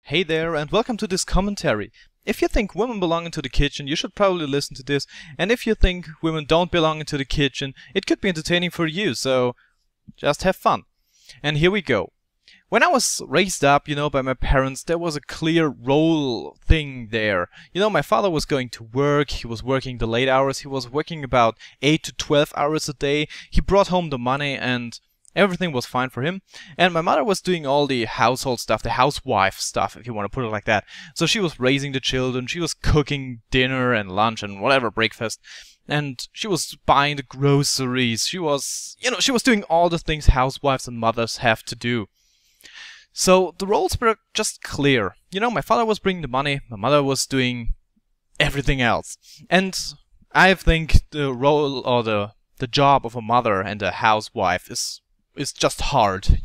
Hey there, and welcome to this commentary. If you think women belong into the kitchen, you should probably listen to this. And if you think women don't belong into the kitchen, it could be entertaining for you, so just have fun. And here we go. When I was raised up, by my parents, there was a clear role thing there. My father was going to work, he was working the late hours, he was working about 8 to 12 hours a day. He brought home the money and everything was fine for him. And my mother was doing all the household stuff, the housewife stuff, if you want to put it like that. So she was raising the children, she was cooking dinner and lunch and whatever, breakfast. And she was buying the groceries, she was doing all the things housewives and mothers have to do. So the roles were just clear. My father was bringing the money, my mother was doing everything else. And I think the role or the job of a mother and a housewife is just hard,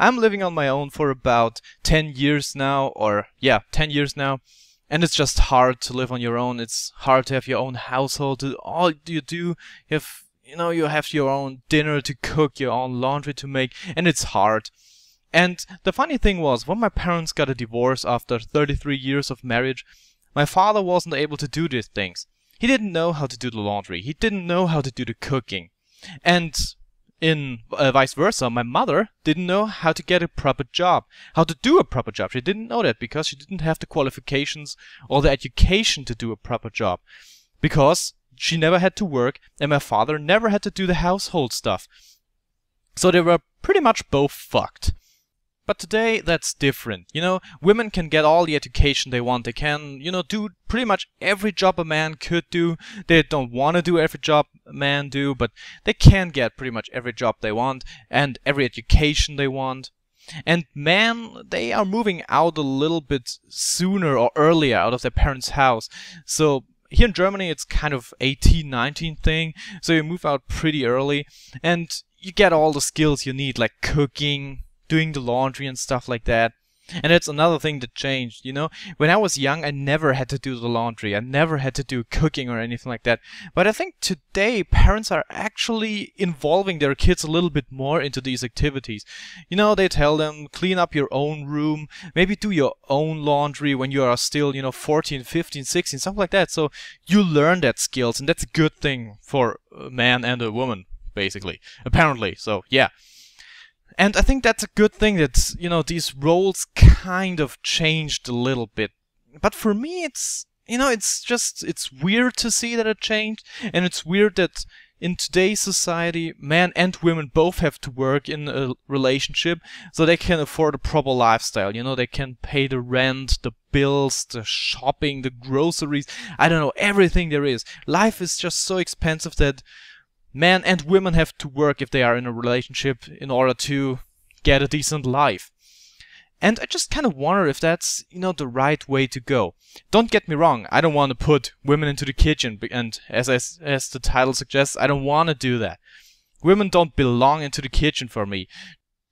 I'm living on my own for about 10 years now, 10 years now. And it's just hard to live on your own. It's hard to have your own household. All you do, you have your own dinner to cook, your own laundry to make, and it's hard. And the funny thing was, when my parents got a divorce after 33 years of marriage, my father wasn't able to do these things. He didn't know how to do the laundry. He didn't know how to do the cooking. And vice versa, my mother didn't know how to get a proper job, how to do a proper job. She didn't know that because she didn't have the qualifications or the education to do a proper job. Because she never had to work and my father never had to do the household stuff. So they were pretty much both fucked. But today, that's different. Women can get all the education they want. They can, do pretty much every job a man could do. They don't want to do every job a man do, but they can get pretty much every job they want and every education they want. And men, they are moving out a little bit sooner or earlier out of their parents' house. So here in Germany, it's kind of 18, 19 thing. So you move out pretty early and you get all the skills you need, like cooking, doing the laundry and stuff like that. And that's another thing that changed, When I was young, I never had to do the laundry. I never had to do cooking or anything like that. But I think today, parents are actually involving their kids a little bit more into these activities. They tell them, clean up your own room, maybe do your own laundry when you are still, 14, 15, 16, something like that. So you learn that skills, and that's a good thing for a man and a woman, basically. Apparently, so yeah. And I think that's a good thing that, these roles kind of changed a little bit. But for me, it's weird to see that it changed. And it's weird that in today's society, men and women both have to work in a relationship so they can afford a proper lifestyle. They can pay the rent, the bills, the shopping, the groceries, I don't know, everything there is. Life is just so expensive that men and women have to work if they are in a relationship in order to get a decent life. And I just kind of wonder if that's, the right way to go. Don't get me wrong, I don't want to put women into the kitchen, and as the title suggests, I don't want to do that. Women don't belong into the kitchen for me.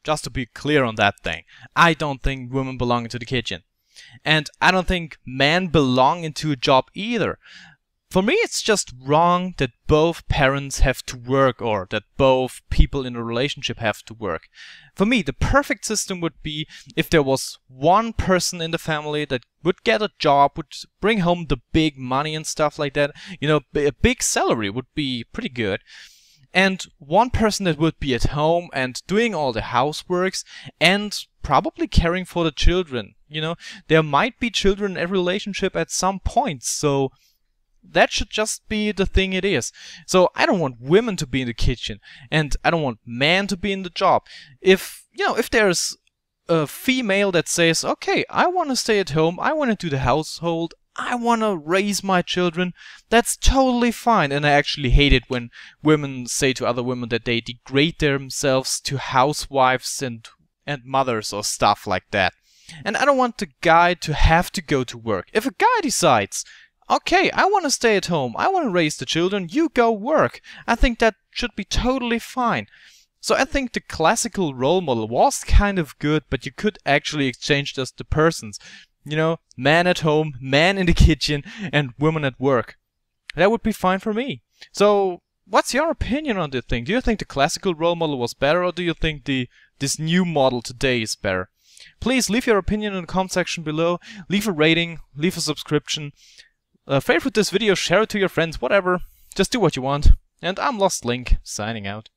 Just to be clear on that thing. I don't think women belong into the kitchen. And I don't think men belong into a job either. For me, it's just wrong that both parents have to work or that both people in a relationship have to work. For me, the perfect system would be if there was one person in the family that would get a job, would bring home the big money and stuff like that. A big salary would be pretty good. And one person that would be at home and doing all the houseworks and probably caring for the children. There might be children in every relationship at some point, so that should just be the thing it is. So I don't want women to be in the kitchen, and I don't want men to be in the job. If there's a female that says, okay, I want to stay at home, I want to do the household, I want to raise my children, that's totally fine. And I actually hate it when women say to other women that they degrade themselves to housewives and mothers or stuff like that. And I don't want the guy to have to go to work. If a guy decides, okay, I want to stay at home, I want to raise the children, you go work, I think that should be totally fine. So I think the classical role model was kind of good, but you could actually exchange just the persons. Man at home, man in the kitchen, and woman at work. That would be fine for me. So what's your opinion on this thing? Do you think the classical role model was better, or do you think this new model today is better? Please leave your opinion in the comment section below, leave a rating, leave a subscription, favorite this video, share it to your friends, whatever. Just do what you want. And I'm Lost Link, signing out.